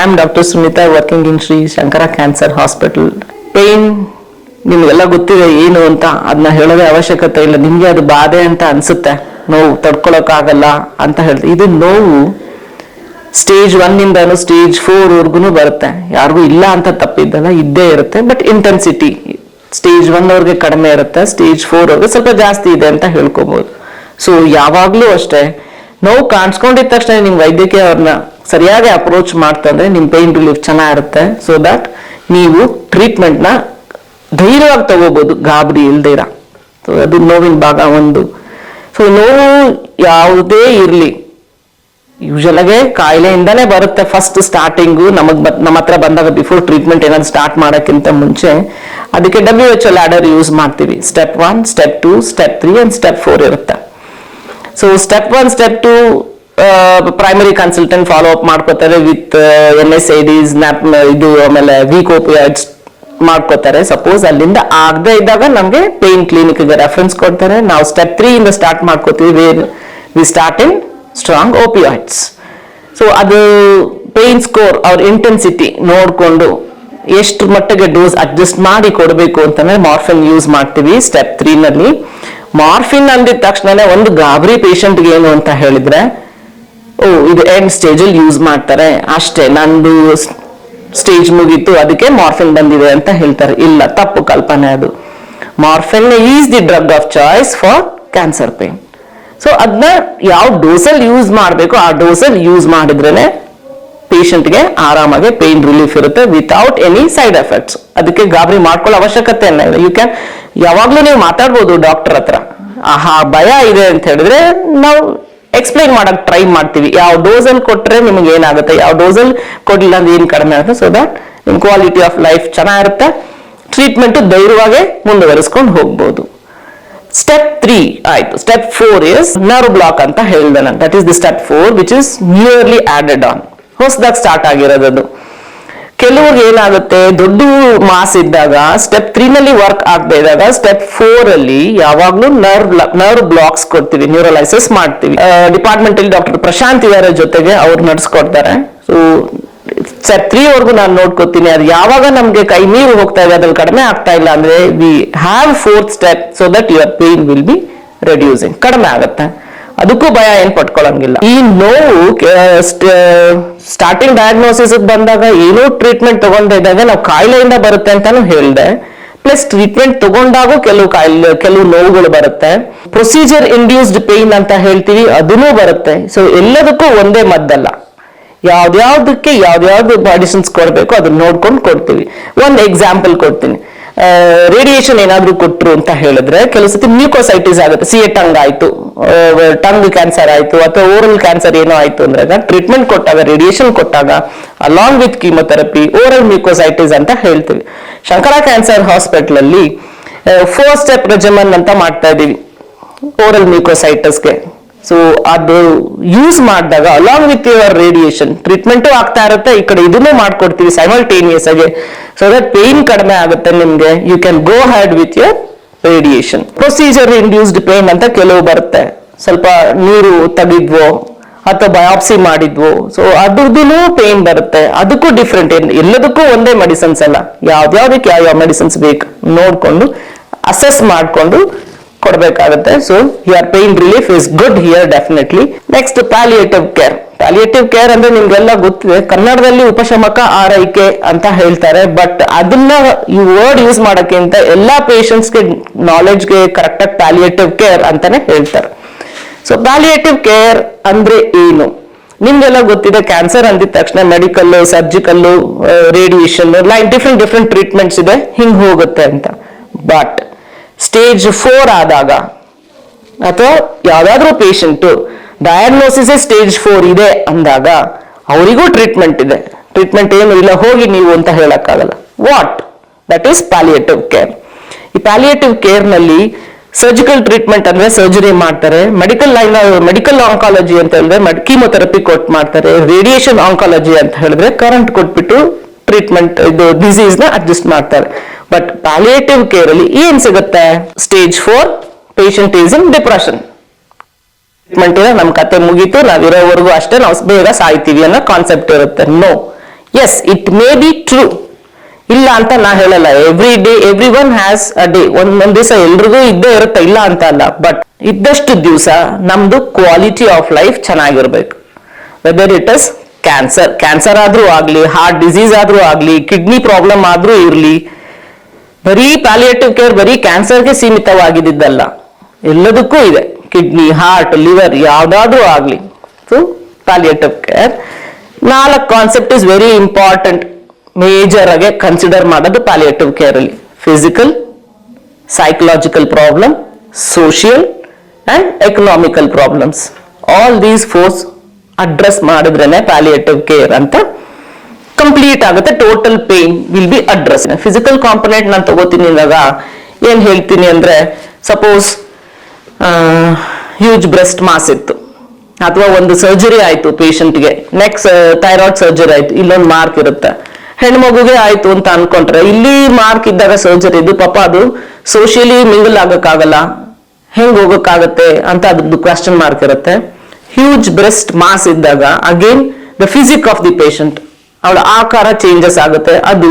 I am doctor Sunita, working in Shri Shankara cancer hospital. Pain ನಿಮ್ಗೆಲ್ಲ ಗೊತ್ತಿದೆ ಏನು ಅಂತ, ಅದನ್ನ ಹೇಳೋದೇ ಅವಶ್ಯಕತೆ ಇಲ್ಲ. ನಿಮ್ಗೆ ಅದು ಬಾಧೆ ಅಂತ ಅನ್ಸುತ್ತೆ, ನೋವು ತಡ್ಕೊಳಕ್ಕಾಗಲ್ಲ ಅಂತ ಹೇಳ್ತೀವಿ. ಇದು ನೋವು ಸ್ಟೇಜ್ 1 ಇಂದಾನು ಸ್ಟೇಜ್ 4 ವರ್ಗುನು ಬರುತ್ತೆ. ಯಾರಿಗೂ ಇಲ್ಲ ಅಂತ ತಪ್ಪಿದ್ದಲ್ಲ, ಇದ್ದೇ ಇರುತ್ತೆ. ಬಟ್ ಇಂಟೆನ್ಸಿಟಿ ಸ್ಟೇಜ್ 1 ಅವ್ರಿಗೆ ಕಡಿಮೆ ಇರುತ್ತೆ, ಸ್ಟೇಜ್ 4 ಅವ್ರಿಗೆ ಸ್ವಲ್ಪ ಜಾಸ್ತಿ ಇದೆ ಅಂತ ಹೇಳ್ಕೊಬಹುದು. ಸೊ ಯಾವಾಗ್ಲೂ ಅಷ್ಟೇ, ನೋವು ಕಾಣಿಸ್ಕೊಂಡಿದ ತಕ್ಷಣ ನಿಮ್ ವೈದ್ಯಕೀಯ ಅವ್ರನ್ನ ಸರಿಯಾಗಿ ಅಪ್ರೋಚ್ ಮಾಡ್ತಂದ್ರೆ ನಿಮ್ ಪೇನ್ ರಿಲೀಫ್ ಚೆನ್ನಾಗಿರುತ್ತೆ. ಸೊ ದಟ್ ನೀವು ಟ್ರೀಟ್ಮೆಂಟ್ನ ಧೈರ್ಯವಾಗಿ ತಗೋಬಹುದು, ಗಾಬರಿ ಇಲ್ದಿರ. ಸೊ ಅದು ನೋವಿನ ಭಾಗ 1. ಸೊ ನೋವು ಯಾವುದೇ ಇರ್ಲಿ, ಯೂಶಲಾಗೆ ಕಾಯಿಲೆಯಿಂದಾನೇ ಬರುತ್ತೆ. ಫಸ್ಟ್ ಸ್ಟಾರ್ಟಿಂಗು ನಮ್ಮ ಹತ್ರ ಬಂದಾಗ, ಬಿಫೋರ್ ಟ್ರೀಟ್ಮೆಂಟ್ ಏನಾದ್ರು ಸ್ಟಾರ್ಟ್ ಮಾಡೋಕ್ಕಿಂತ ಮುಂಚೆ ಅದಕ್ಕೆ WHO ಲ್ಯಾಡರ್ ಯೂಸ್ ಮಾಡ್ತೀವಿ. Step 1, step 2, step 3 and step 4 ಇರುತ್ತೆ. So step 1, step 2 primary consultant follow up ಮಾಡ್ಕೋತಾರೆ ವಿತ್ NSAIDs, ಇದು ಆಮೇಲೆ ವೀಕ್ ಓಪಿಯಾಯ್ಡ್ಸ್ ಮಾಡ್ಕೋತಾರೆ. ಸಪೋಸ್ ಅಲ್ಲಿಂದ ಆಗದೆ ಇದ್ದಾಗ ನಮ್ಗೆ ಪೇನ್ ಕ್ಲಿನಿಕ್ಗೆ ರೆಫರೆನ್ಸ್ ಕೊಡ್ತಾರೆ. ನಾವು ಸ್ಟೆಪ್ 3 ಇಂದ ಸ್ಟಾರ್ಟ್ ಮಾಡ್ಕೋತೀವಿ, where we start in strong opioids. So ಅದು ಪೇನ್ ಸ್ಕೋರ್ ಅವ್ರ ಇಂಟೆನ್ಸಿಟಿ ನೋಡ್ಕೊಂಡು ಎಷ್ಟು ಮಟ್ಟಿಗೆ ಡೋಸ್ ಅಡ್ಜಸ್ಟ್ ಮಾಡಿ ಕೊಡಬೇಕು ಅಂತಂದ್ರೆ ಮಾರ್ಫಿನ್ ಯೂಸ್ ಮಾಡ್ತೀವಿ ಸ್ಟೆಪ್ 3 ನಲ್ಲಿ. ಮಾರ್ಫಿನ್ ಅಂದಿದ ತಕ್ಷಣನೇ ಒಂದು ಗಾಬರಿ ಪೇಷಂಟ್ಗೆ ಏನು ಅಂತ ಹೇಳಿದ್ರೆ, ಇದು ಎಂಡ್ ಸ್ಟೇಜ್ ಅಲ್ಲಿ ಯೂಸ್ ಮಾಡ್ತಾರೆ ಅಷ್ಟೇ, ನಂದು ಸ್ಟೇಜ್ ಮುಗೀತು ಅದಕ್ಕೆ ಮಾರ್ಫಿನ್ ಬಂದಿದೆ ಅಂತ ಹೇಳ್ತಾರೆ. ಇಲ್ಲ, ತಪ್ಪು ಕಲ್ಪನೆ ಅದು. Morphine is the drug of choice for cancer pain. So ಅದನ್ನ ಯಾವ ಡೋಸಲ್ಲಿ ಯೂಸ್ ಮಾಡಬೇಕು ಆ ಡೋಸಲ್ಲಿ ಯೂಸ್ ಮಾಡಿದ್ರೇನೆ ಪೇಷಂಟ್ಗೆ ಆರಾಮಾಗಿ ಪೇನ್ ರಿಲೀಫ್ ಇರುತ್ತೆ ವಿತೌಟ್ ಎನಿ ಸೈಡ್ ಎಫೆಕ್ಟ್ಸ್. ಅದಕ್ಕೆ ಗಾಬರಿ ಮಾಡ್ಕೊಳ್ಳೋ ಅವಶ್ಯಕತೆ ಇಲ್ಲ. ಯು ಕ್ಯಾನ್ ಯಾವಾಗ್ಲೂ ನೀವು ಮಾತಾಡ್ಬೋದು ಡಾಕ್ಟರ್ ಹತ್ರ. ಭಯ ಇದೆ ಅಂತ ಹೇಳಿದ್ರೆ ನಾವು ಎಕ್ಸ್ಪ್ಲೈನ್ ಮಾಡಕ್ ಟ್ರೈ ಮಾಡ್ತೀವಿ, ಯಾವ ಡೋಸಲ್ಲಿ ಕೊಟ್ರೆ ನಿಮ್ಗೆ ಏನಾಗುತ್ತೆ, ಯಾವ ಡೋಸಲ್ಲಿ ಕೊಡ್ಲಿಲ್ಲ ಅಂದ್ರೆ ಏನ್ ಕಡಿಮೆ ಆಗುತ್ತೆ. ಸೊ ದಟ್ ನಿಮ್ ಕ್ವಾಲಿಟಿ ಆಫ್ ಲೈಫ್ ಚೆನ್ನಾಗಿರುತ್ತೆ, ಟ್ರೀಟ್ಮೆಂಟ್ ಧೈರ್ಯವಾಗಿ ಮುಂದುವರಿಸ್ಕೊಂಡು ಹೋಗ್ಬೋದು. ಸ್ಟೆಪ್ 3 ಆಯ್ತು. ಸ್ಟೆಪ್ 4 ಇಸ್ ನರ್ವ್ ಬ್ಲಾಕ್ ಅಂತ ಹೇಳಿದೆ ನಾನು. That is the step 4 which is newly added on, ಹೊಸದಾಗಿ ಸ್ಟಾರ್ಟ್ ಆಗಿರೋದು. ಕೆಲವ್ರಿಗೆ ಏನಾಗುತ್ತೆ, ದೊಡ್ಡ ಮಾಸ್ ಇದ್ದಾಗ ಸ್ಟೆಪ್ 3 ನಲ್ಲಿ ವರ್ಕ್ ಆಗದೆ ಇದ್ದಾಗ ಸ್ಟೆಪ್ 4 ಅಲ್ಲಿ ಯಾವಾಗ್ಲೂ ನರ್ವ್ ಬ್ಲಾಕ್ಸ್ ಕೊಡ್ತೀವಿ, ನ್ಯೂರಲೈಸಿಸ್ ಮಾಡ್ತೀವಿ. ಡಿಪಾರ್ಟ್ಮೆಂಟ್ ಅಲ್ಲಿ ಡಾಕ್ಟರ್ ಪ್ರಶಾಂತ್ ಇವರ ಜೊತೆಗೆ ಅವ್ರು ನಡೆಸ್ಕೊಡ್ತಾರೆ. ಸೊ ಸ್ಟೆಪ್ 3 ವರ್ಗು ನಾನು ನೋಡ್ಕೋತೀನಿ. ಅದು ಯಾವಾಗ ನಮ್ಗೆ ಕೈ ನೀರು ಹೋಗ್ತಾ ಇದೆ, ಅದ್ರಲ್ಲಿ ಕಡಿಮೆ ಆಗ್ತಾ ಇಲ್ಲ ಅಂದ್ರೆ we have 4th step so that your pain will B reducing, ಕಡಿಮೆ ಆಗುತ್ತೆ. ಅದಕ್ಕೂ ಭಯ ಏನ್ ಪಟ್ಕೊಳಂಗಿಲ್ಲ. ಈ ನೋವು ಸ್ಟಾರ್ಟಿಂಗ್ ಡಯಾಗ್ನೋಸಿಸ್ ಬಂದಾಗ ಏನೋ ಟ್ರೀಟ್ಮೆಂಟ್ ತಗೊಂಡಿದ್ದಾಗ ನಾವು ಕಾಯಿಲೆಯಿಂದ ಬರುತ್ತೆ ಅಂತಾನು ಹೇಳಿದೆ. ಪ್ಲಸ್ ಟ್ರೀಟ್ಮೆಂಟ್ ತಗೊಂಡಾಗೂ ಕೆಲವು ನೋವುಗಳು ಬರುತ್ತೆ. ಪ್ರೊಸೀಜರ್ ಇಂಡ್ಯೂಸ್ಡ್ ಪೇನ್ ಅಂತ ಹೇಳ್ತೀವಿ, ಅದನ್ನೂ ಬರುತ್ತೆ. ಸೊ ಎಲ್ಲದಕ್ಕೂ ಒಂದೇ ಮದ್ದಲ್ಲ, ಯಾವ್ದ್ಯಾವ್ದಕ್ಕೆ ಯಾವ್ದ್ಯಾವ್ದು ಮೆಡಿಸಿನ್ಸ್ ಕೊಡ್ಬೇಕು ಅದನ್ನ ನೋಡ್ಕೊಂಡು ಕೊಡ್ತೀವಿ. ಒಂದು ಎಕ್ಸಾಂಪಲ್ ಕೊಡ್ತೀನಿ. ರೇಡಿಯೇಷನ್ ಏನಾದ್ರು ಕೊಟ್ರು ಅಂತ ಹೇಳಿದ್ರೆ ಕೆಲವು ಸತಿ ಮ್ಯೂಕೋಸೈಟಿಸ್ ಆಗುತ್ತೆ. ಸಿಎ ಟಂಗ್ ಆಯ್ತು, ಟಂಗ್ ಕ್ಯಾನ್ಸರ್ ಆಯ್ತು, ಅಥವಾ ಓರಲ್ ಕ್ಯಾನ್ಸರ್ ಏನೋ ಆಯ್ತು ಅಂದಾಗ ಟ್ರೀಟ್ಮೆಂಟ್ ಕೊಟ್ಟಾಗ, ರೇಡಿಯೇಷನ್ ಕೊಟ್ಟಾಗ ಅಲಾಂಗ್ ವಿತ್ ಕೀಮೊಥೆರಪಿ ಓರಲ್ ಮ್ಯೂಕೋಸೈಟಿಸ್ ಅಂತ ಹೇಳ್ತೀವಿ. ಶಂಕರ ಕ್ಯಾನ್ಸರ್ ಹಾಸ್ಪಿಟಲ್ ಅಲ್ಲಿ 4 ಸ್ಟೆಪ್ ರೆಜಿಮನ್ ಅಂತ ಮಾಡ್ತಾ ಇದೀವಿ ಓರಲ್ ಮ್ಯೂಕೋಸೈಟಿಸ್ಗೆ. ಸೊ ಅದು ಯೂಸ್ ಮಾಡಿದಾಗ along with your radiation treatment ಆಗ್ತಾ ಇರುತ್ತೆ, ಈ ಕಡೆ ಇದನ್ನು ಮಾಡ್ಕೊಡ್ತೀವಿ ಸೈಮಲ್ಟೇನಿಯಸ್ ಆಗಿ. ಸೊ ದಟ್ ಪೇನ್ ಕಡಿಮೆ ಆಗುತ್ತೆ ನಿಮ್ಗೆ. You can go ahead with your radiation. Procedure induced pain ಅಂತ ಕೆಲವು ಬರುತ್ತೆ, ಸ್ವಲ್ಪ ನೀರು ತೆಗಿದ್ವೋ ಅಥವಾ ಬಯಾಪ್ಸಿ ಮಾಡಿದ್ವು. ಸೊ ಅದ್ರದ್ದು ಪೇನ್ ಬರುತ್ತೆ, ಅದಕ್ಕೂ ಡಿಫ್ರೆಂಟ್. ಎಲ್ಲದಕ್ಕೂ ಒಂದೇ ಮೆಡಿಸಿನ್ಸ್ ಅಲ್ಲ, ಯಾವ್ದ್ಯಾವ್ದಕ್ಕೆ ಯಾವ ಮೆಡಿಸಿನ್ಸ್ ಬೇಕು ನೋಡ್ಕೊಂಡು ಅಸೆಸ್ ಮಾಡ್ಕೊಂಡು ಕೊಡ್ಬೇಕಾಗುತ್ತೆ. So here pain relief is good here definitely. Next palliative care. Palliative care ಅಂದ್ರೆ ನಿಮ್ಗೆಲ್ಲ ಗೊತ್ತಿದೆ, ಕನ್ನಡದಲ್ಲಿ ಉಪಶಮಕ ಆರೈಕೆ ಅಂತ ಹೇಳ್ತಾರೆ. ಬಟ್ ಅದನ್ನ ಈ ವರ್ಡ್ ಯೂಸ್ ಮಾಡೋಕ್ಕಿಂತ ಎಲ್ಲಾ ಪೇಷಂಟ್ಸ್ಗೆ ನಾಲೆಡ್ಜ್ಗೆ ಕರೆಕ್ಟಾಗಿ ಪ್ಯಾಲಿಯೇಟಿವ್ ಕೇರ್ ಅಂತಾನೆ ಹೇಳ್ತಾರೆ. ಸೊ ಪ್ಯಾಲಿಯೇಟಿವ್ ಕೇರ್ ಅಂದ್ರೆ ಏನು ನಿಮ್ಗೆಲ್ಲ ಗೊತ್ತಿದೆ. ಕ್ಯಾನ್ಸರ್ ಅಂದಿದ ತಕ್ಷಣ medical, surgical, radiation, different treatments ಇದೆ, ಹಿಂಗ್ ಹೋಗುತ್ತೆ ಅಂತ. ಬಟ್ ಸ್ಟೇಜ್ 4 ಆದಾಗ ಅಥವಾ ಯಾವ್ದಾದ್ರೂ ಪೇಷಂಟ್ ಡಯಾಗ್ನೋಸಿಸ್ ಸ್ಟೇಜ್ 4 ಇದೆ ಅಂದಾಗ ಅವರಿಗೂ ಟ್ರೀಟ್ಮೆಂಟ್ ಇದೆ. ಟ್ರೀಟ್ಮೆಂಟ್ ಏನು ಇಲ್ಲ, ಹೋಗಿ ನೀವು ಅಂತ ಹೇಳಕ್ಕಾಗಲ್ಲ. What that is palliative care. ಈ ಪ್ಯಾಲಿಯೇಟಿವ್ ಕೇರ್ ನಲ್ಲಿ ಸರ್ಜಿಕಲ್ ಟ್ರೀಟ್ಮೆಂಟ್ ಅಂದ್ರೆ ಸರ್ಜರಿ ಮಾಡ್ತಾರೆ, ಮೆಡಿಕಲ್ ಆಂಕಾಲಜಿ ಅಂತ ಹೇಳಿದ್ರೆ ಕೀಮೊಥೆರಪಿ ಕೊಟ್ಟು ಮಾಡ್ತಾರೆ, ರೇಡಿಯೇಷನ್ ಆಂಕಾಲಜಿ ಅಂತ ಹೇಳಿದ್ರೆ ಕರೆಂಟ್ ಕೊಟ್ಬಿಟ್ಟು ಟ್ರೀಟ್ಮೆಂಟ್ ಇದು ಡಿಸೀಸ್ ನ ಅಡ್ಜಸ್ಟ್ ಮಾಡ್ತಾರೆ. ಬಟ್ ಪ್ಯಾಲಿಯೇಟಿವ್ ಕೇರ್ ಅಲ್ಲಿ ಏನ್ ಸಿಗುತ್ತೆ, stage 4 patient is in depression, treatment ನಮ್ ಕತೆ ಮುಗೀತು, ನಾವಿರೋವರೆಗೂ ಅಷ್ಟೇ, ನಾವು ಬೇಗ ಸಾಯ್ತೀವಿ ಅನ್ನೋ ಕಾನ್ಸೆಪ್ಟ್ ಇರುತ್ತೆ. No, yes, it may be true, ಇಲ್ಲ ಅಂತ ನಾ ಹೇಳಲ್ಲ. Every day every one has a day, ಒಂದೊಂದ್ ದಿವಸ ಎಲ್ರಿಗೂ ಇದ್ದೇ ಇರುತ್ತೆ, ಇಲ್ಲ ಅಂತ ಅಲ್ಲ. ಬಟ್ ಇದ್ದಷ್ಟು ದಿವಸ ನಮ್ದು ಕ್ವಾಲಿಟಿ ಆಫ್ ಲೈಫ್ ಚೆನ್ನಾಗಿರ್ಬೇಕು. ವೆದರ್ ಇಟ್ ಇಸ್ ಕ್ಯಾನ್ಸರ್ ಆದ್ರೂ ಆಗ್ಲಿ, ಹಾರ್ಟ್ ಡಿಸೀಸ್ ಆದ್ರೂ ಆಗ್ಲಿ, ಕಿಡ್ನಿ ಪ್ರಾಬ್ಲಮ್ ಆದ್ರೂ ಇರ್ಲಿ, ಬರೀ ಪ್ಯಾಲಿಯೇಟಿವ್ ಕೇರ್ ಬರೀ ಕ್ಯಾನ್ಸರ್ಗೆ ಸೀಮಿತವಾಗಿದ್ದಲ್ಲ, ಎಲ್ಲದಕ್ಕೂ ಇದೆ. ಕಿಡ್ನಿ, ಹಾರ್ಟ್, ಲಿವರ್ ಯಾವ್ದಾದ್ರೂ ಆಗ್ಲಿ. So palliative care 4 concept is very important, major ಆಗಿ ಕನ್ಸಿಡರ್ ಮಾಡೋದು ಪ್ಯಾಲಿಯೇಟಿವ್ ಕೇರ್ ಅಲ್ಲಿ. Physical, psychological problem, social and economical problems, all these 4 address ಮಾಡಿದ್ರೇನೆ ಪ್ಯಾಲಿಯೇಟಿವ್ ಕೇರ್ ಅಂತ ಕಂಪ್ಲೀಟ್ ಆಗುತ್ತೆ. Total pain will be address. Physical component ನಾನು ತಗೋತೀನಿ ಇವಾಗ ಏನ್ ಹೇಳ್ತೀನಿ ಅಂದ್ರೆ, ಸಪೋಸ್ ಹ್ಯೂಜ್ ಬ್ರೆಸ್ಟ್ ಮಾಸ್ ಇತ್ತು, ಅಥವಾ ಒಂದು ಸರ್ಜರಿ ಆಯ್ತು ಪೇಷಂಟ್ಗೆ, ನೆಕ್ಸ್ಟ್ ಥೈರಾಯ್ಡ್ ಸರ್ಜರಿ ಆಯ್ತು, ಇಲ್ಲೊಂದು ಮಾರ್ಕ್ ಇರುತ್ತೆ. ಹೆಣ್ಮಗುಗೆ ಆಯ್ತು ಅಂತ ಅನ್ಕೊಂಡ್ರೆ, ಇಲ್ಲಿ ಮಾರ್ಕ್ ಇದ್ದಾಗ ಸರ್ಜರಿ ಇದು, ಪಾಪ ಅದು ಸೋಷಿಯಲಿ ಮಿಂಗಲ್ ಆಗಕ್ಕಾಗಲ್ಲ, ಹೆಂಗ್ ಹೋಗಕ್ಕಾಗತ್ತೆ ಅಂತ ಅದ್ರದ್ದು ಕ್ವಶನ್ ಮಾರ್ಕ್ ಇರುತ್ತೆ. ಹ್ಯೂಜ್ ಬ್ರೆಸ್ಟ್ ಮಾಸ್ ಇದ್ದಾಗ again the physique of the patient, ಅವಳ ಆಕಾರ ಚೇಂಜಸ್ ಆಗುತ್ತೆ. ಅದು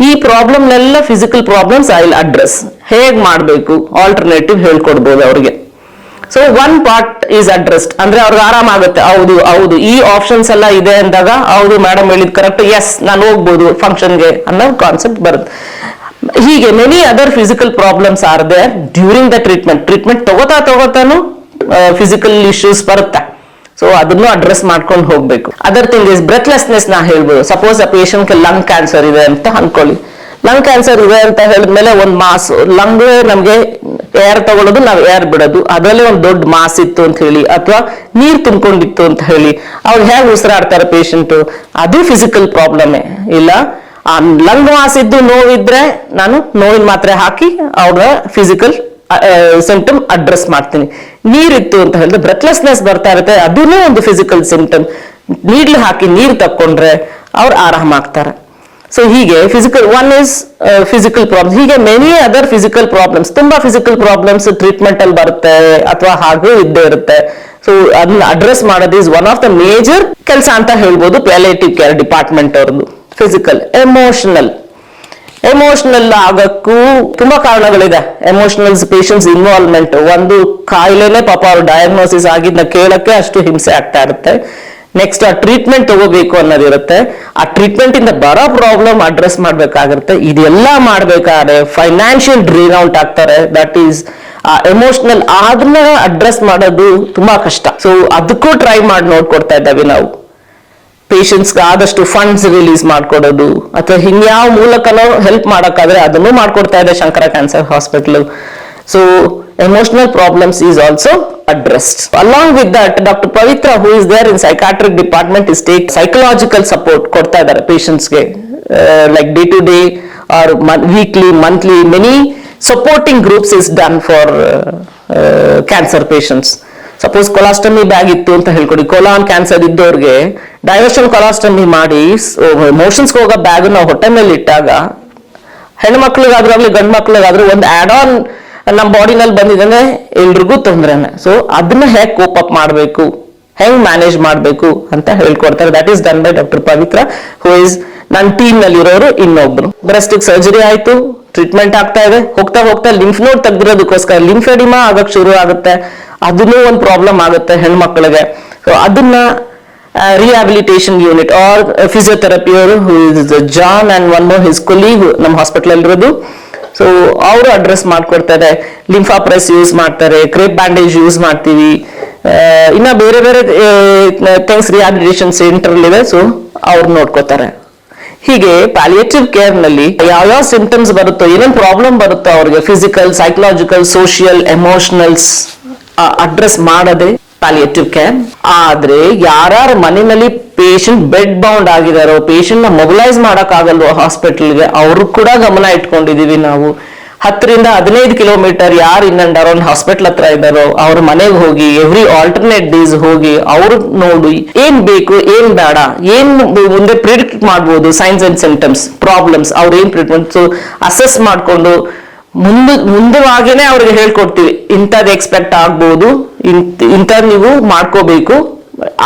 ಈ ಪ್ರಾಬ್ಲಮ್ನೆಲ್ಲ physical problems I will address. ಹೇಗ್ ಮಾಡ್ಬೇಕು ಆಲ್ಟರ್ನೇಟಿವ್ ಹೇಳ್ಕೊಡ್ಬೋದು ಅವ್ರಿಗೆ. So one part is addressed ಅಂದ್ರೆ ಅವ್ರಿಗೆ ಆರಾಮ ಆಗುತ್ತೆ. ಹೌದು ಈ ಆಪ್ಷನ್ಸ್ ಎಲ್ಲ ಇದೆ ಅಂದಾಗ, ಹೌದು ಮೇಡಮ್ ಹೇಳಿದ್ ಕರೆಕ್ಟ್, ಎಸ್ ನಾನು ಹೋಗ್ಬೋದು ಫಂಕ್ಷನ್ಗೆ ಅನ್ನೋ ಕಾನ್ಸೆಪ್ಟ್ ಬರುತ್ತೆ. ಹೀಗೆ many other physical problems are there during the treatment ತಗೋತಾನು ಫಿಸಿಕಲ್ ಇಶ್ಯೂಸ್ ಬರುತ್ತೆ. ಸೊ ಅದನ್ನು ಅಡ್ರೆಸ್ ಮಾಡ್ಕೊಂಡು ಹೋಗ್ಬೇಕು. Other thing is breathlessness. ನಾ ಹೇಳ್ಬೋದು, ಸಪೋಸ್ ಆ ಪೇಷಂಟ್ಗೆ ಲಂಗ್ ಕ್ಯಾನ್ಸರ್ ಇದೆ ಅಂತ ಅನ್ಕೊಳ್ಳಿ. ಲಂಗ್ ಕ್ಯಾನ್ಸರ್ ಇದೆ ಅಂತ ಹೇಳಿದ್ಮೇಲೆ ಒಂದು ಮಾಸ್, ಲಂಗ್ ನಮ್ಗೆ ಏರ್ ತಗೊಳ್ಳೋದು, ನಾವು ಏರ್ ಬಿಡೋದು, ಅದರಲ್ಲೇ ಒಂದು ದೊಡ್ಡ ಮಾಸ್ ಇತ್ತು ಅಂತ ಹೇಳಿ, ಅಥವಾ ನೀರ್ ತುಂಬಿಕೊಂಡಿತ್ತು ಅಂತ ಹೇಳಿ, ಅವ್ರು ಹೇಗೆ ಉಸಿರಾಡ್ತಾರೆ ಪೇಷಂಟ್, ಅದು ಫಿಸಿಕಲ್ ಪ್ರಾಬ್ಲಮೇ. ಇಲ್ಲ ಆ ಲಂಗ್ ಮಾಸ್ ಇದ್ದು ನೋವಿದ್ರೆ ನಾನು ನೋವಿನ ಮಾತ್ರೆ ಹಾಕಿ ಅವ್ರ ಫಿಸಿಕಲ್ ಸಿಂಪ್ಟಮ್ ಅಡ್ರೆಸ್ ಮಾಡ್ತೀನಿ. ನೀರಿತ್ತು ಅಂತ ಹೇಳಿದ್ರೆ ಬ್ರೆತ್ಲೆಸ್ನೆಸ್ ಬರ್ತಾ ಇರುತ್ತೆ, ಅದೂ ಒಂದು ಫಿಸಿಕಲ್ ಸಿಂಪ್ಟಮ್. ನೀಡ್ಲು ಹಾಕಿ ನೀರು ತಕ್ಕೊಂಡ್ರೆ ಅವ್ರು ಆರಾಮಾಗ್ತಾರೆ. ಸೊ ಹೀಗೆ physical one is physical problem. ಹೀಗೆ ಮೆನಿ ಅದರ್ ಫಿಸಿಕಲ್ ಪ್ರಾಬ್ಲಮ್ಸ್, ತುಂಬಾ ಫಿಸಿಕಲ್ ಪ್ರಾಬ್ಲಮ್ಸ್ ಟ್ರೀಟ್ಮೆಂಟ್ ಅಲ್ಲಿ ಬರುತ್ತೆ, ಅಥವಾ ಹಾಗೂ ಇದ್ದೇ ಇರುತ್ತೆ. ಸೊ ಅದನ್ನ ಅಡ್ರೆಸ್ ಮಾಡೋದು is one of the major ಕೆಲಸ ಅಂತ ಹೇಳ್ಬೋದು ಪ್ಯಾಲಿಯೇಟಿವ್ ಕೇರ್ ಡಿಪಾರ್ಟ್ಮೆಂಟ್ ಅವ್ರದ್ದು. ಫಿಸಿಕಲ್, ಎಮೋಷನಲ್ ಆಗಕ್ಕೂ ತುಂಬಾ ಕಾರಣಗಳಿದೆ. ಎಮೋಷನಲ್ಸ್ ಪೇಷಂಟ್ಸ್ ಇನ್ವಾಲ್ವ್ಮೆಂಟ್, ಒಂದು ಕಾಯಿಲೆನೆ ಪಾಪ ಅವ್ರು ಡಯಾಗ್ನೋಸಿಸ್ ಆಗಿದ್ನ ಕೇಳಕ್ಕೆ ಅಷ್ಟು ಹಿಂಸೆ ಆಗ್ತಾ ಇರುತ್ತೆ. ನೆಕ್ಸ್ಟ್ ಆ ಟ್ರೀಟ್ಮೆಂಟ್ ತಗೋಬೇಕು ಅನ್ನೋದಿರುತ್ತೆ. ಆ ಟ್ರೀಟ್ಮೆಂಟ್ ಇಂದ ಬರೋ ಪ್ರಾಬ್ಲಮ್ ಅಡ್ರೆಸ್ ಮಾಡ್ಬೇಕಾಗಿರುತ್ತೆ. ಇದೆಲ್ಲ ಮಾಡ್ಬೇಕಾದ್ರೆ ಫೈನಾನ್ಷಿಯಲ್ ಡ್ರೈನ್ ಔಟ್ ಆಗ್ತಾರೆ. ದಟ್ ಈಸ್ ಎಮೋಷನಲ್ ಆದ್ನ ಅಡ್ರೆಸ್ ಮಾಡೋದು ತುಂಬಾ ಕಷ್ಟ. ಸೊ ಅದಕ್ಕೂ ಟ್ರೈ ಮಾಡಿ ನೋಡ್ಕೊಡ್ತಾ ಇದ್ದಾವೆ ನಾವು. ಪೇಷಂಟ್ಸ್ಗೆ ಆದಷ್ಟು ಫಂಡ್ಸ್ ರಿಲೀಸ್ ಮಾಡ್ಕೊಡೋದು, ಅಥವಾ ಹಿಂಗ್ಯಾವ ಮೂಲಕನೋ ಹೆಲ್ಪ್ ಮಾಡೋಕ್ಕಾದ್ರೆ ಅದನ್ನು ಮಾಡ್ಕೊಡ್ತಾ ಇದೆ Shankara cancer hospital. So emotional problems is also addressed. Along with that, Dr. Pavitra, who is there in psychiatric department, is take psychological support ಕೊಡ್ತಾ ಇದ್ದಾರೆ ಪೇಷಂಟ್ಸ್ಗೆ, like day to day or weekly, monthly. Many supporting groups is done for cancer patients. Suppose colostomy bag ಇತ್ತು ಅಂತ ಹೇಳ್ಕೊಡಿ, colon cancer ಇದ್ದವ್ರಿಗೆ diversion colostomy ಮಾಡಿ motions ಹೋಗೋ bag ನಾವು ಹೊಟ್ಟೆ ಮೇಲೆ ಇಟ್ಟಾಗ, ಹೆಣ್ಮಕ್ಳಿಗಾದ್ರೂ ಆಗ್ಲಿ ಗಂಡು ಮಕ್ಳಿಗಾದ್ರೂ ಒಂದು ಆಡ್ ಆನ್ ನಮ್ಮ ಬಾಡಿನಲ್ಲಿ ಬಂದಿದೆ, ಎಲ್ರಿಗೂ ತೊಂದ್ರೆನೆ. ಸೊ ಅದನ್ನ ಹೇಗೆ ಕೋಪ್ ಅಪ್ ಮಾಡಬೇಕು, ಹೆಂಗ್ ಮ್ಯಾನೇಜ್ ಮಾಡಬೇಕು ಅಂತ ಹೇಳ್ಕೊಡ್ತಾರೆ. That is done by doctor Pavitra, who is ನನ್ನ ಟೀಮ್ ನಲ್ಲಿ ಇರೋರು ಇನ್ನೊಬ್ರು. ಬ್ರೆಸ್ಟ್ ಸರ್ಜರಿ ಆಯ್ತು, ಟ್ರೀಟ್ಮೆಂಟ್ ಆಗ್ತಾ ಇದೆ. ಹೋಗ್ತಾ ಹೋಗ್ತಾ ಲಿಂಫ್ ನೋಡ್ ತೆಗ್ದಿರೋದಕ್ಕೋಸ್ಕರ ಲಿಂಫೆಡಿಮಾ ಆಗಕ್ ಶುರು ಆಗುತ್ತೆ. ಅದನ್ನೂ ಒಂದು ಪ್ರಾಬ್ಲಮ್ ಆಗುತ್ತೆ ಹೆಣ್ಮಕ್ಳಿಗೆ. ಸೊ ಅದನ್ನ ರಿಹ್ಯಾಬಿಲಿಟೇಷನ್ ಯೂನಿಟ್ ಆರ್ ಫಿಸಿಯೋಥೆರಪಿ ಅವರು, who is John and one more his colleague ನಮ್ಮ ಹಾಸ್ಪಿಟಲ್ ಇರೋದು. ಸೊ ಅವರು ಅಡ್ರೆಸ್ ಮಾಡ್ಕೊಡ್ತಾರೆ. ಲಿಂಫಾ ಪ್ರೆಸ್ ಯೂಸ್ ಮಾಡ್ತಾರೆ, ಕ್ರೇಪ್ ಬ್ಯಾಂಡೇಜ್ ಯೂಸ್ ಮಾಡ್ತೀವಿ, ಇನ್ನ ಬೇರೆ ಬೇರೆ ಥಿಂಗ್ಸ್ ರಿಹ್ಯಾಬಿಲಿಟೇಷನ್ ಸೆಂಟರ್ ಇದೆ. ಸೊ ಅವ್ರು ನೋಡ್ಕೋತಾರೆ. ಹೀಗೆ ಪ್ಯಾಲಿಯೇಟಿವ್ ಕೇರ್ ನಲ್ಲಿ ಯಾವ್ಯಾವ ಸಿಂಪ್ಟಮ್ಸ್ ಬರುತ್ತೋ, ಏನೇನ್ ಪ್ರಾಬ್ಲಮ್ ಬರುತ್ತೋ ಅವ್ರಿಗೆ physical, psychological, social, emotionals address ಮಾಡೋದೇ ಪ್ಯಾಲಿಯೇಟಿವ್ ಕೇರ್. ಆದ್ರೆ ಯಾರ್ಯಾರ ಮನೆಯಲ್ಲಿ ಪೇಷಂಟ್ ಬೆಡ್ ಬೌಂಡ್ ಆಗಿದಾರೋ, ಪೇಷಂಟ್ ನ ಮೊಬಿಲೈಸ್ ಮಾಡಕ್ ಆಗಲ್ವೋ ಹಾಸ್ಪಿಟಲ್ಗೆ, ಅವ್ರು ಕೂಡ ಗಮನ ಇಟ್ಕೊಂಡಿದೀವಿ ನಾವು. 10-15 ಕಿಲೋಮೀಟರ್ ಯಾರು ಇನ್ ಅಂಡ್ ಅರೌಂಡ್ ಹಾಸ್ಪಿಟಲ್ ಹತ್ರ ಇದ್ದಾರೋ ಅವ್ರ ಮನೆಗೆ ಹೋಗಿ ಎವ್ರಿ ಆಲ್ಟರ್ನೇಟ್ ಡೇಸ್ ಹೋಗಿ ಅವ್ರು ನೋಡಿ ಏನ್ ಬೇಕು, ಏನ್ ಬೇಡ, ಏನ್ ಮುಂದೆ ಪ್ರಿಡಿಕ್ಟ್ ಮಾಡ್ಬೋದು, ಸೈನ್ಸ್ ಅಂಡ್ ಸಿಂಪ್ಟಮ್ಸ್, ಪ್ರಾಬ್ಲಮ್ಸ್, ಅವ್ರ ಏನ್ ಟ್ರೀಟ್ಮೆಂಟ್ ಅಸೆಸ್ ಮಾಡ್ಕೊಂಡು ಮುಂದವಾಗೇನೆ ಅವ್ರಿಗೆ ಹೇಳ್ಕೊಡ್ತೀವಿ. ಇಂಥದ್ದು ಎಕ್ಸ್ಪೆಕ್ಟ್ ಆಗ್ಬೋದು, ಇಂಥದ್ದು ನೀವು ಮಾಡ್ಕೋಬೇಕು,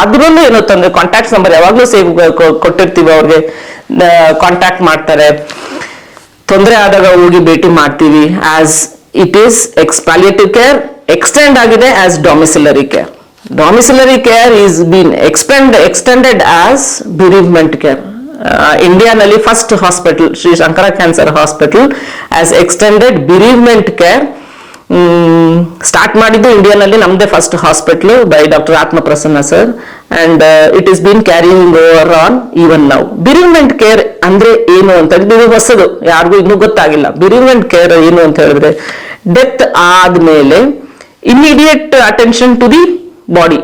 ಅದ್ರಲ್ಲೂ ಏನೋ ತೊಂದರೆ, ಕಾಂಟ್ಯಾಕ್ಟ್ ನಂಬರ್ ಯಾವಾಗ್ಲೂ ಸೇವ್ ಕೊಟ್ಟಿರ್ತೀವಿ, ಅವ್ರಿಗೆ ಕಾಂಟ್ಯಾಕ್ಟ್ ಮಾಡ್ತಾರೆ. ತೊಂದರೆ ಆದಾಗ ಹೋಗಿ ಭೇಟಿ ಮಾಡ್ತೀವಿ. As it is palliative care extend ಆಗಿದೆ as domiciliary care. Domiciliary care is been extended as bereavement care. ಇಂಡಿಯಾನಲ್ಲಿ first hospital Shri Shankara cancer hospital as extended bereavement care start ಮಾಡಿದ್ದು ಇಂಡಿಯಾನಲ್ಲಿ ನಮ್ದೇ first hospital by doctor Atma Prasanna sir, and it is been carrying over on even now. Bereavement care ಅಂದ್ರೆ ಏನು ಅಂತ ಇದು ಹೊಸದು, ಯಾರಿಗೂ ಇನ್ನೂ ಗೊತ್ತಾಗಿಲ್ಲ. ಬಿರೀವ್ಮೆಂಟ್ ಕೇರ್ ಏನು ಅಂತ ಹೇಳಿದ್ರೆ, ಡೆತ್ ಆದ್ಮೇಲೆ immediate attention to the body,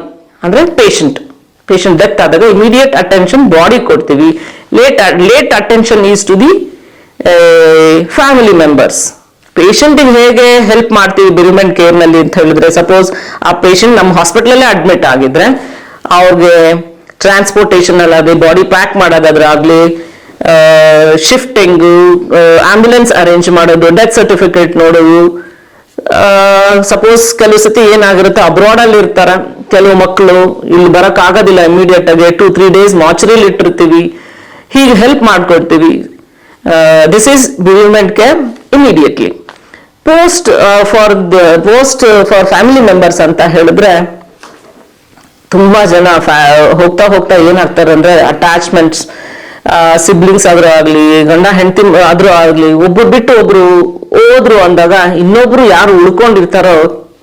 ಅಂದ್ರೆ ಪೇಷಂಟ್ ಡೆತ್ ಆದಾಗ ಇಮಿಡಿಯೇಟ್ ಅಟೆನ್ಷನ್ ಬಾಡಿ ಕೊಡ್ತೀವಿ. Late attention is to the family members. ಪೇಷಂಟಿಗೆ ಹೇಗೆ ಹೆಲ್ಪ್ ಮಾಡ್ತೀವಿ ಬಿರಿಮೆಂಟ್ ಕೇರ್ ನಲ್ಲಿ ಅಂತ ಹೇಳಿದ್ರೆ, ಸಪೋಸ್ ಆ ಪೇಷಂಟ್ ನಮ್ಮ ಹಾಸ್ಪಿಟಲ್ ಅಲ್ಲೇ ಅಡ್ಮಿಟ್ ಆಗಿದ್ರೆ ಅವ್ರಿಗೆ ಟ್ರಾನ್ಸ್ಪೋರ್ಟೇಷನ್ ಅಲ್ಲಾಗ್ಲಿ, ಬಾಡಿ ಪ್ಯಾಕ್ ಮಾಡೋದಾದ್ರಾಗ್ಲಿ, ಶಿಫ್ಟಿಂಗ್, ಆಂಬ್ಯುಲೆನ್ಸ್ ಅರೇಂಜ್ ಮಾಡೋದು, ಡೆತ್ ಸರ್ಟಿಫಿಕೇಟ್ ನೋಡೋದು. ಸಪೋಸ್ ಕೆಲವು ಸತಿ ಏನಾಗಿರುತ್ತೆ, ಅಬ್ರಾಡ್ ಅಲ್ಲಿ ಇರ್ತಾರ ಕೆಲವು ಮಕ್ಕಳು, ಇಲ್ಲಿ ಬರಕ್ ಆಗೋದಿಲ್ಲ ಇಮಿಡಿಯೇಟ್ ಆಗಿ, 2-3 days ಮಾರ್ಚರಿಲಿ ಇಟ್ಟಿರ್ತೀವಿ, ಹೀಗೆ ಹೆಲ್ಪ್ ಮಾಡ್ಕೊಡ್ತೀವಿ. This is bereavement care immediately. Post for family members ಅಂತ ಹೇಳಿದ್ರೆ, ತುಂಬಾ ಜನ ಹೋಗ್ತಾ ಹೋಗ್ತಾ ಏನಾಗ್ತಾರೆ ಅಂದ್ರೆ, ಅಟ್ಯಾಚ್ಮೆಂಟ್ಸ್, ಸಿಬ್ಲಿಂಗ್ಸ್ ಆದ್ರೂ ಆಗ್ಲಿ, ಗಂಡ ಹೆಂಡತಿ ಆದ್ರೂ ಆಗ್ಲಿ, ಒಬ್ರು ಬಿಟ್ಟು ಒಬ್ರು ಹೋದ್ರು ಅಂದಾಗ ಇನ್ನೊಬ್ರು ಯಾರು ಉಳ್ಕೊಂಡಿರ್ತಾರೋ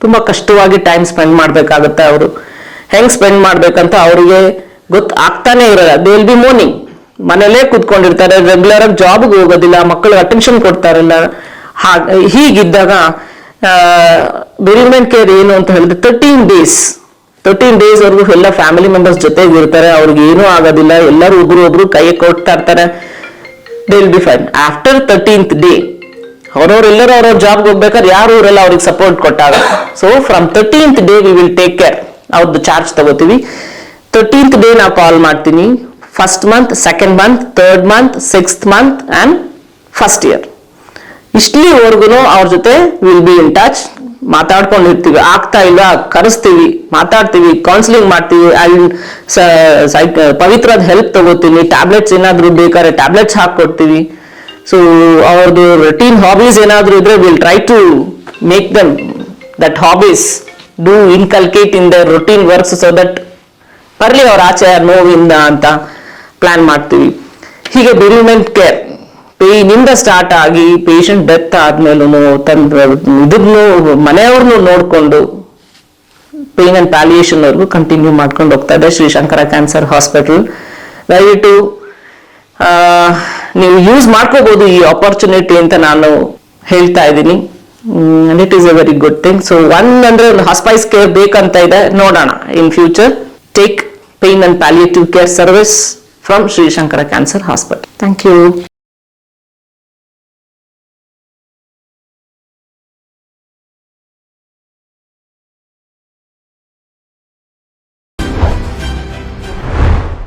ತುಂಬಾ ಕಷ್ಟವಾಗಿ ಟೈಮ್ ಸ್ಪೆಂಡ್ ಮಾಡ್ಬೇಕಾಗತ್ತೆ. ಅವರು ಹೆಂಗ್ ಸ್ಪೆಂಡ್ ಮಾಡ್ಬೇಕಂತ ಅವರಿಗೆ ಆಗ್ತಾನೆ ಇರಲ್ಲ. ದೇ ವಿಲ್ ಬಿ ಮೋರ್ನಿಂಗ್, ಮನೇಲೇ ಕೂತ್ಕೊಂಡಿರ್ತಾರೆ, ರೆಗ್ಯುಲರ್ ಆಗಿ ಜಾಬ್ಗೆ ಹೋಗೋದಿಲ್ಲ, ಮಕ್ಕಳಿಗೆ ಅಟೆನ್ಷನ್ ಕೊಡ್ತಾರಲ್ಲ. ಹೀಗಿದ್ದಾಗ ಬೆರಿಮೆಂಟ್ ಕೇರ್ ಏನು ಅಂತ ಹೇಳಿದ್ರೆ 13 days ವರೆಗೂ ಎಲ್ಲ ಫ್ಯಾಮಿಲಿ ಮೆಂಬರ್ಸ್ ಜೊತೆಗೆ ಇರ್ತಾರೆ. ಅವ್ರಿಗೆ ಏನೂ ಆಗೋದಿಲ್ಲ, ಎಲ್ಲರೂ ಒಬ್ರು ಕೈ ಕೊಡ್ತಾ ಇರ್ತಾರೆ. They will be fine. After 13th day ಅವ್ರವ್ರೆಲ್ಲರೂ ಅವ್ರವ್ರ ಜಾಬ್ಗೆ ಹೋಗ್ಬೇಕಾದ್ರೆ ಯಾರು ಇವರೆಲ್ಲ ಅವ್ರಿಗೆ ಸಪೋರ್ಟ್ ಕೊಟ್ಟಾಗ, so from 13th day we will take care. ಅವ್ರದ್ದು ಚಾರ್ಜ್ ತಗೋತೀವಿ. 13th day ನಾವು ಕಾಲ್ ಮಾಡ್ತೀನಿ. 1st month, 2nd month, 3rd month, 6th month and 1st year. ಇಷ್ಟಲಿವರೆಗೂ ಅವ್ರ ಜೊತೆ ವಿಲ್ ಬಿ ಇನ್ ಟಚ್, ಮಾತಾಡ್ಕೊಂಡಿರ್ತೀವಿ. ಆಗ್ತಾ ಇಲ್ಲ ಕರೆಸ್ತೀವಿ, ಮಾತಾಡ್ತೀವಿ, ಕೌನ್ಸಿಲಿಂಗ್ ಮಾಡ್ತೀವಿ. ಪವಿತ್ರದ ಹೆಲ್ಪ್ ತಗೋತೀನಿ. ಟ್ಯಾಬ್ಲೆಟ್ಸ್ ಏನಾದ್ರು ಬೇಕಾದ್ರೆ ಟ್ಯಾಬ್ಲೆಟ್ಸ್ ಹಾಕೊಡ್ತೀವಿ. ಸೊ ಅವ್ರದ್ದು ರುಟೀನ್ ಹಾಬೀಸ್ ಏನಾದ್ರು ಇದ್ರೆ will try to make them that hobbies do inculcate in the routine works, so that ಬರ್ಲಿ ಅವ್ರ ಆಚೆ ನೋವಿಂದ ಅಂತ ಪ್ಲಾನ್ ಮಾಡ್ತೀವಿ. ಹೀಗೆ ಬೆರಿಮೆಂಟ್ ಕೇರ್ ಪೇಯ್ನಿಂದ ಸ್ಟಾರ್ಟ್ ಆಗಿ ಪೇಷಂಟ್ ಡೆತ್ ಆದ್ಮೇಲೂ ಇದನ್ನು ಮನೆಯವ್ರನ್ನು ನೋಡ್ಕೊಂಡು ಪೇನ್ ಅಂಡ್ ಪ್ಯಾಲಿಯೇಷನ್ ವರ್ಗು ಕಂಟಿನ್ಯೂ ಮಾಡ್ಕೊಂಡು ಹೋಗ್ತಾ ಇದೆ ಶ್ರೀ ಶಂಕರ ಕ್ಯಾನ್ಸರ್ ಹಾಸ್ಪಿಟಲ್. ದಯವಿಟ್ಟು ನೀವು ಯೂಸ್ ಮಾಡ್ಕೋಬಹುದು ಈ ಆಪರ್ಚುನಿಟಿ ಅಂತ ನಾನು ಹೇಳ್ತಾ ಇದ್ದೀನಿ. It is A very good thing. So ಅಂದ್ರೆ ಒಂದು ಹಾಸ್ಪೈಸ್ ಕೇರ್ ಬೇಕಂತ ಇದೆ, ನೋಡೋಣ in future. Take pain and palliative care service from Sri Shankara Cancer Hospital. Thank you.